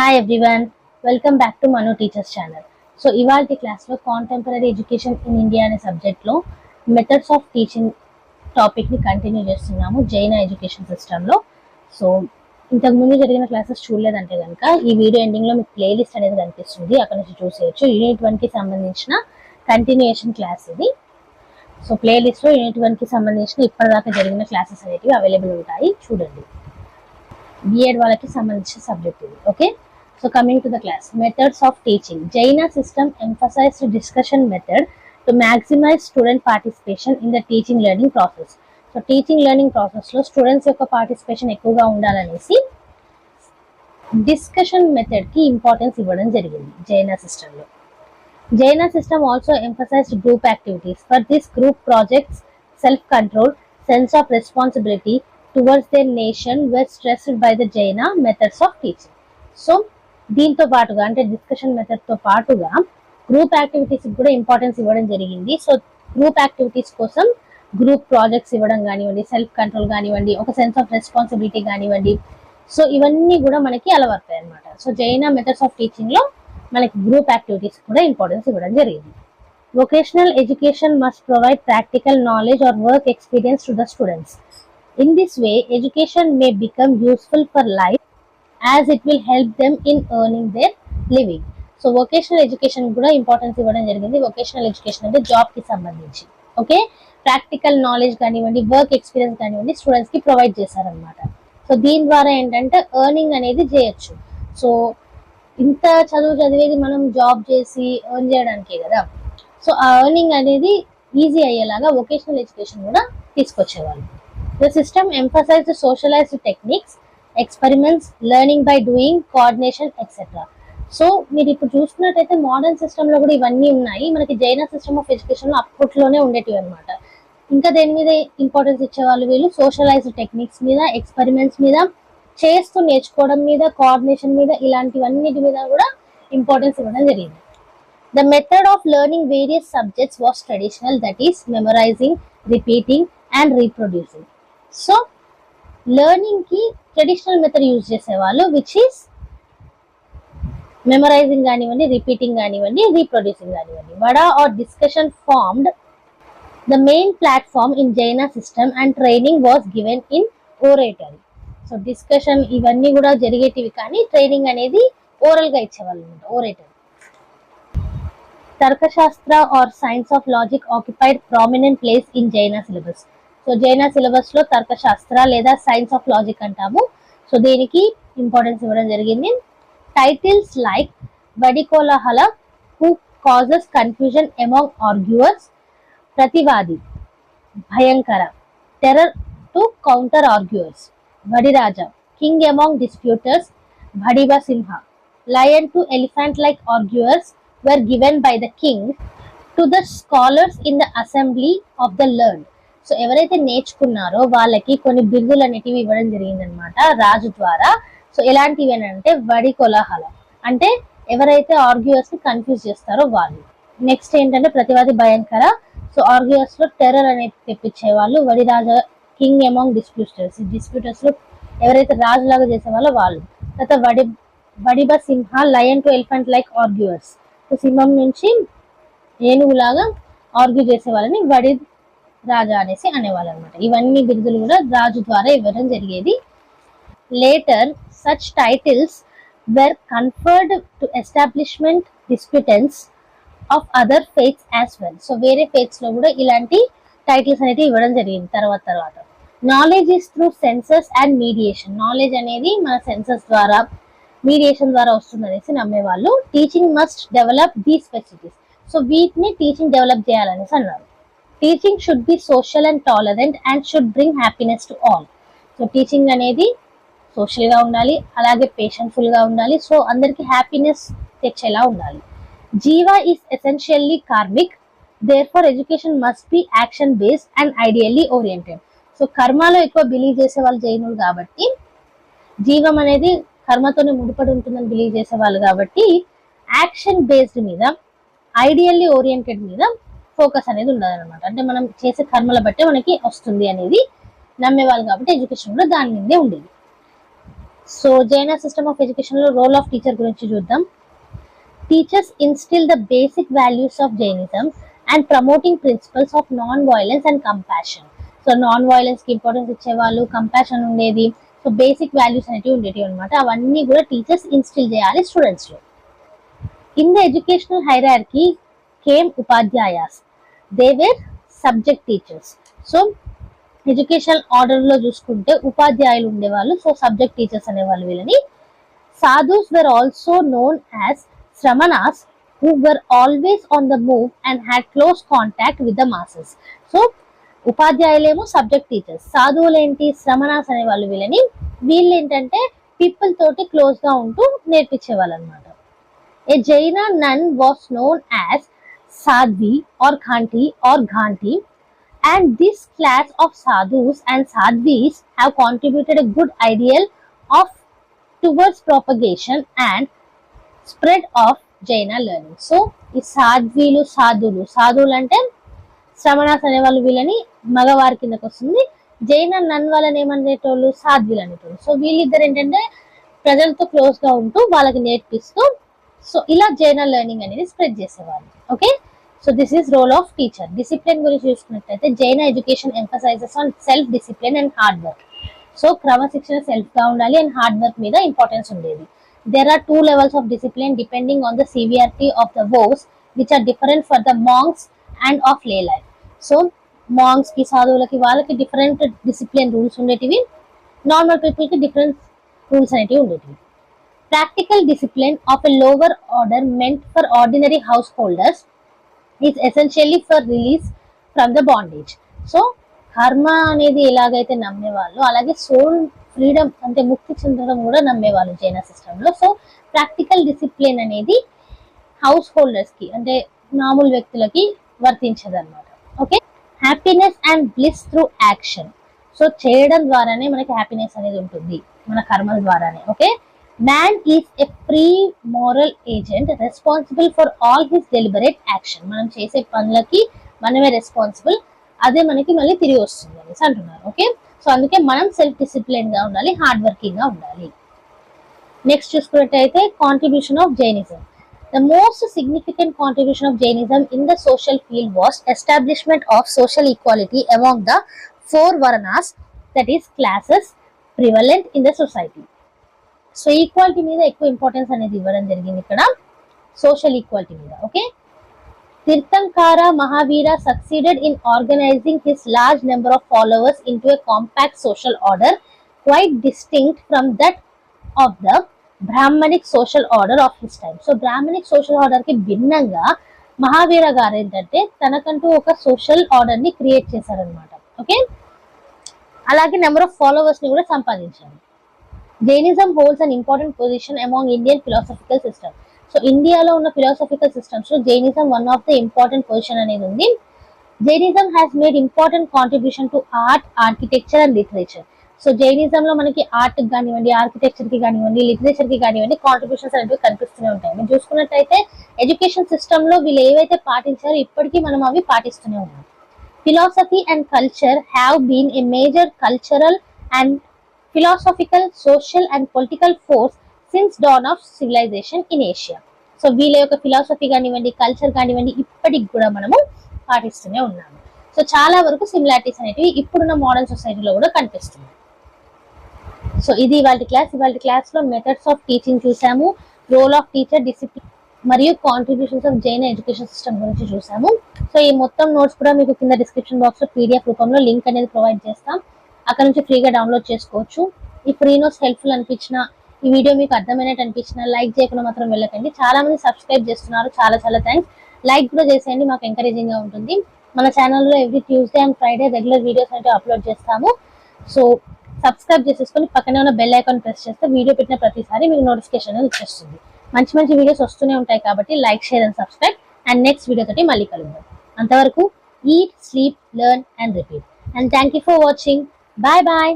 Hi everyone, welcome back to Manu Teachers channel. So ఇవాల్టి class లో contemporary education in India అనే subject లో methods of teaching topic ని continue చేస్తున్నాము జైన education system లో. So ఇంతకు ముందు జరిగిన క్లాసెస్ చూడలేదంటే కనుక ఈ వీడియో ఎండింగ్ లో మీకు ప్లేలిస్ట్ అనేది కనిపిస్తుంది, అక్కడ నుంచి చూసేయచ్చు. యూనిట్ 1 కి సంబంధించిన కంటిన్యూయేషన్ క్లాస్ ఇది. సో ప్లేలిస్ట్ లో యూనిట్ 1 కి సంబంధించిన ఇప్పటిదాకా జరిగిన క్లాసెస్ అనేవి అవైలబుల్ ఉంటాయి, చూడండి. బిఎడ్ వాళ్ళకి సంబంధించిన సబ్జెక్ట్ ఇది. Okay, so coming to the class. Methods of teaching. జైనా system emphasised discussion method to maximise student participation in the teaching learning process. So teaching learning process లో స్టూడెంట్స్ యొక్క participation ఎక్కువగా ఉండాలనేసి discussion method కి importance ఇవ్వడం జరిగింది జైనా system లో. Jaina system also emphasized group activities. For this, group projects, self-control, sense of responsibility towards their nation were stressed by the Jaina methods of teaching. So, దీంతో పాటుగా అంటే discussion method తో పాటుగా group activities కూడా importance ఇవ్వడం జరిగింది. So group activities కోసం group projects ఇవ్వడం కానివ్వండి, సెల్ఫ్ కంట్రోల్ కానివ్వండి, ఒక సెన్స్ ఆఫ్ రెస్పాన్సిబిలిటీ కానివ్వండి, సో ఇవన్నీ కూడా మనకి అలవర్తాయి అనమాట. So Jaina methods of teaching లో మనకి గ్రూప్ యాక్టివిటీస్ కూడా ఇంపార్టెన్స్ ఇవ్వడం జరిగింది. Vocational education must provide practical knowledge or work experience to the students. In this way education may become useful for life as it will help them in earning their living. So vocational education కూడా importance ఇవ్వడం జరిగింది. Vocational education అంటే job కి సంబంధించి. Okay, practical knowledge కానివ్వండి, work experience కానివ్వండి students కి provide చేశారనమాట. సో దీని ద్వారా ఏంటంటే ఎర్నింగ్ అనేది చేయొచ్చు. సో ఇంత చదువు చదివేది మనం జాబ్ చేసి ఎర్న్ చేయడానికే కదా. సో ఆ ఎర్నింగ్ అనేది ఈజీ అయ్యేలాగా వొకేషనల్ ఎడ్యుకేషన్ కూడా తీసుకొచ్చేవాళ్ళు. The system emphasize socialized techniques, experiments, learning by doing, coordination etcetera. So మీరు ఇప్పుడు చూసుకున్నట్టయితే మోడర్న్ సిస్టమ్ లో కూడా ఇవన్నీ ఉన్నాయి. మనకి జైనా సిస్టమ్ ఆఫ్ ఎడ్యుకేషన్ లో అప్పట్లోనే ఉండేటివి అనమాట. ఇంకా దేని మీద ఇంపార్టెన్స్ ఇచ్చేవాళ్ళు వీళ్ళు? సోషలైజ్డ్ టెక్నిక్స్ మీద, ఎక్స్పెరిమెంట్స్ మీద, చేస్తూ నేర్చుకోవడం మీద, కోఆర్డినేషన్ మీద, ఇలాంటివన్నిటి మీద కూడా ఇంపార్టెన్స్ ఇవ్వడం జరిగింది. The method of learning various subjects was traditional, that is memorising, repeating and reproducing. So learning కి ట్రెడిషనల్ మెథడ్ యూజ్ చేసేవాళ్ళు, విచ్ ఈస్ మెమరైజింగ్ కానివ్వండి, రిపీటింగ్ కానివ్వండి, రీప్రొడ్యూసింగ్ కానివ్వండి. వడా or discussion formed the main platform in Jaina system and training was given in oratory. So discussion ఇవన్నీ కూడా జరిగేటివి, కానీ training అనేది ఓరల్ గా ఇచ్చేవాళ్ళు అనమాట, ఓరేటర్. తర్కశాస్త్ర or science of logic occupied prominent place in Jaina syllabus. So Jaina syllabus లో తర్కశాస్త్ర లేదా సైన్స్ ఆఫ్ లాజిక్ అంటాము. సో దీనికి ఇంపార్టెన్స్ ఇవ్వడం జరిగింది. టైటిల్స్ లైక్ వడికోలాహల, who causes confusion among arguers, ప్రతివాది, భయంకర, terror to counter arguers, Vadiraja, king among disputers, Bhadiba Simha, lion to elephant-like arguers were given by the king to the scholars in the assembly of the learned. So ఎవరైతే నేర్చుకున్నారో వాళ్ళకి కొన్ని బిరుదులు అనేటివి ఇవ్వడం జరిగిందనమాట రాజు ద్వారా. సో ఎలాంటివి అంటే వడి కోలాహల అంటే ఎవరైతే ఆర్గ్యూవర్స్ ని కన్ఫ్యూజ్ చేస్తారో వాళ్ళు. నెక్స్ట్ ఏంటంటే ప్రతివాది, భయంకర. సో ఆర్గ్యూవర్స్ లో టెర్రర్ అనేది తెప్పించేవాళ్ళు. వడిరాజా, కింగ్ అమాంగ్ డిస్ప్యూటర్స్, డిస్ప్యూటర్స్ లో ఎవరైతే రాజులాగా చేసేవాళ్ళో వాళ్ళు. తర్వాత వడిబ సింహ, lion to elephant like arguers. So సింహం నుంచి ఏనుగులాగా ఆర్గ్యూ చేసే వాళ్ళని వడి రాజా అనేసి అనేవాళ్ళు అనమాట. ఇవన్నీ బిరుదులు కూడా రాజు ద్వారా ఇవ్వడం జరిగేది. Later such titles were conferred to establishment disputants of other faiths as well. So వేరే faiths లో కూడా ఇలాంటి టైటిల్స్ అనేది ఇవ్వడం జరిగింది తర్వాత. Knowledge is through senses and meditation. Knowledge అనేది మన సెన్సస్ ద్వారా, మీడియేషన్ ద్వారా వస్తుంది అనేసి నమ్మేవాళ్ళు. Teaching must develop these facilities. So వీటిని టీచింగ్ డెవలప్ చేయాలనేసి అన్నారు. Teaching should be social and tolerant and should bring happiness to all. So teaching అనేది సోషల్ గా ఉండాలి, అలాగే పేషెన్ఫుల్ గా ఉండాలి. సో అందరికి హ్యాపీనెస్ తెచ్చేలా ఉండాలి. జీవా is essentially karmic, therefore education must be action based and ideally oriented. So కర్మలో ఎక్కువ బిలీవ్ చేసే వాళ్ళు జైనులు కాబట్టి, జీవం అనేది కర్మతోనే ముడిపడి ఉంటుందని బిలీవ్ చేసే వాళ్ళు కాబట్టి యాక్షన్ బేస్డ్ మీద, ఐడియల్లీ ఓరియంటెడ్ మీద ఫోకస్ అనేది ఉండదన్నమాట. అంటే మనం చేసే కర్మల బట్టే మనకి వస్తుంది అనేది నమ్మేవాళ్ళు కాబట్టి ఎడ్యుకేషన్ కూడా దాని మీదే ఉండేది. So Jaina system of education లో రోల్ ఆఫ్ టీచర్ గురించి చూద్దాం. Teachers instil the basic values of Jainism and promoting principles of non violence and compassion. So non violence కి ఇంపార్టెన్స్ ఇచ్చేవాళ్ళు, కంపాషన్ ఉండేది, సో బేసిక్ వాల్యూస్ అనేవి ఉండేవి అనమాట. అవన్నీ కూడా టీచర్స్ ఇన్స్టిల్ చేయాలి స్టూడెంట్స్ లో. In the educational hierarchy came ఉపాధ్యాయాస్, they were subject teachers. So educational order లో చూసుకుంటే ఉపాధ్యాయులు ఉండేవాళ్ళు, సో సబ్జెక్ట్ టీచర్స్ అనేవాళ్ళు వీళ్ళని. Sadhus were also known as Sramanas, who were always on the move and had close contact with the masses. So, ఉపాధ్యాయులేమో subject teachers, సాధువులు ఏంటి శ్రమణాస్ అనే వాళ్ళు వీళ్ళని. వీళ్ళు ఏంటంటే పీపుల్ తోటి క్లోజ్ గా ఉంటూ నేర్పించేవాళ్ళు అనమాట. A Jaina nun was known as సాధ్వి ఆర్ ఘాంటి ఆర్ ఘాంటి, and this class of sadhus and sadhvis have contributed a good ideal of towards propagation and spread of Jaina learning. So ఈ సాధ్వీలు సాధువులు అంటే శ్రమణాస్ అనేవాళ్ళు వీళ్ళని మగవారి కిందకు వస్తుంది. జైన నన్ వాళ్ళని ఏమనేటోళ్ళు సాధ్వీలు అనేటోళ్ళు. సో వీళ్ళిద్దరు ఏంటంటే ప్రజలతో క్లోజ్ గా ఉంటూ వాళ్ళకి నేర్పిస్తూ సో ఇలా జైన లెర్నింగ్ అనేది స్ప్రెడ్ చేసేవాళ్ళు. Okay, so this is role of teacher. Discipline గురించి చూసుకున్నట్లయితే Jaina education emphasises on self discipline and hard work. So క్రమశిక్షణ సెల్ఫ్ గా ఉండాలి అండ్ హార్డ్ వర్క్ మీద ఇంపార్టెన్స్ ఉండేది. There are 2 levels of discipline depending on the severity of the woes which are different for the monks and of lay life. So monks కి సాధువులకి వాళ్ళకి different discipline rules ఉండేటివి, normal people కి different rules అనేటివి ఉండేటివి. Practical discipline of a lower order meant for ordinary house holders is essentially for release from the bondage. So కర్మ అనేది ఎలాగైతే నమ్మేవాళ్ళు అలాగే సోల్ ఫ్రీడమ్ అంటే ముక్తి చెందడం కూడా నమ్మేవాళ్ళు జైన సిస్టంలో. సో ప్రాక్టికల్ డిసిప్లిన్ అనేది హౌస్ హోల్డర్స్ కి అంటే మామూలు వ్యక్తులకి వర్తించదు అనమాట. Okay, happiness and bliss through action. So చేయడం ద్వారానే మనకి హ్యాపీనెస్ అనేది ఉంటుంది, మన కర్మల ద్వారానే. Okay, man is a free moral agent responsible for all his deliberate action. మనం చేసే పనులకి మనమే రెస్పాన్సిబుల్, అదే మనకి మళ్ళీ తిరిగి వస్తుంది అనేసి అంటున్నారు. ఓకే, సో అందుకే మనం సెల్ఫ్ డిసిప్లిన్ గా ఉండాలి, హార్డ్ వర్కింగ్ గా ఉండాలి. నెక్స్ట్ చూసుకున్నట్టయితే contribution of Jainism. The most significant contribution of Jainism in the social field was establishment of social equality among the 4 varnas, that is classes prevalent in the society. So equality మీద ఎక్కువ importance అనేది ఇవ్వడం జరిగింది ఇక్కడ, social equality మీద. Okay, Tirthankara Mahavira succeeded in organizing his large number of followers into a compact social order, quite distinct from that of the Brahmanic social order of his time. So Brahmanic social order కి భిన్నంగా మహావీర గారు ఏంటంటే తనకంటూ ఒక social order ని create చేశారనమాట. Okay, అలాగే number of followers ని కూడా సంపాదించారు. Jainism holds an important position among Indian philosophical system. So ఇండియాలో ఉన్న ఫిలాసఫికల్ సిస్టమ్స్ లో Jainism one of the important position అనేది ఉంది. Jainism has made important contribution to art, architecture and literature. So Jainism లో మనకి ఆర్ట్ కి కానివ్వండి, architecture కి కానివ్వండి, లిటరేచర్ కి కానివ్వండి కాంట్రిబ్యూషన్స్ అనేవి కనిపిస్తూనే ఉంటాయి. మేము చూసుకున్నట్టయితే ఎడ్యుకేషన్ సిస్టమ్ లో వీళ్ళు ఏవైతే పాటించారో ఇప్పటికీ మనం అవి పాటిస్తూనే ఉన్నాం. Philosophy and culture have been a major cultural and philosophical, social and political force since dawn of civilization in Asia. So వీళ్ళ యొక్క ఫిలాసఫీ కానివ్వండి, కల్చర్ కానివ్వండి ఇప్పటికి కూడా మనము పాటిస్తూనే ఉన్నాము. సో చాలా వరకు సిమిలారిటీస్ అనేవి ఇప్పుడున్న మోడర్న్ సొసైటీలో కూడా కనిపిస్తున్నాయి. సో ఇది ఇవాళ క్లాస్ లో మెథడ్స్ ఆఫ్ టీచింగ్ చూసాము, రోల్ ఆఫ్ టీచర్, డిసిప్లిన్ మరియు contributions of Jaina education system గురించి చూసాము. సో ఈ మొత్తం నోట్స్ కూడా మీకు కింద డిస్క్రిప్షన్ బాక్స్ లో పీడిఎఫ్ రూపంలో లింక్ అనేది ప్రొవైడ్ చేస్తాం, అక్కడ నుంచి ఫ్రీగా డౌన్లోడ్ చేసుకోవచ్చు. ఈ ఫ్రీ నోట్స్ హెల్ప్ఫుల్ అనిపించిన, ఈ వీడియో మీకు అర్థమైనట్టు అనిపించిన లైక్ చేయకుండా మాత్రం వెళ్ళకండి. చాలా మంది సబ్స్క్రైబ్ చేస్తున్నారు, చాలా థ్యాంక్స్. లైక్ కూడా చేసేయండి, మాకు ఎంకరేజింగ్ గా ఉంటుంది. మన ఛానల్లో every Tuesday and Friday regular videos అంటే అప్లోడ్ చేస్తాము. సో సబ్స్క్రైబ్ చేసేసుకొని పక్కనే ఉన్న బెల్ ఐకాన్ ప్రెస్ చేస్తే వీడియో పెట్టిన ప్రతిసారి మీకు నోటిఫికేషన్ అనేది వచ్చేస్తుంది. మంచి వీడియోస్ వస్తూనే ఉంటాయి కాబట్టి like, share and subscribe. And next video తోటి మళ్ళీ కలుద్దాం. అంతవరకు eat, sleep, learn and repeat. And thank you for watching. Bye bye.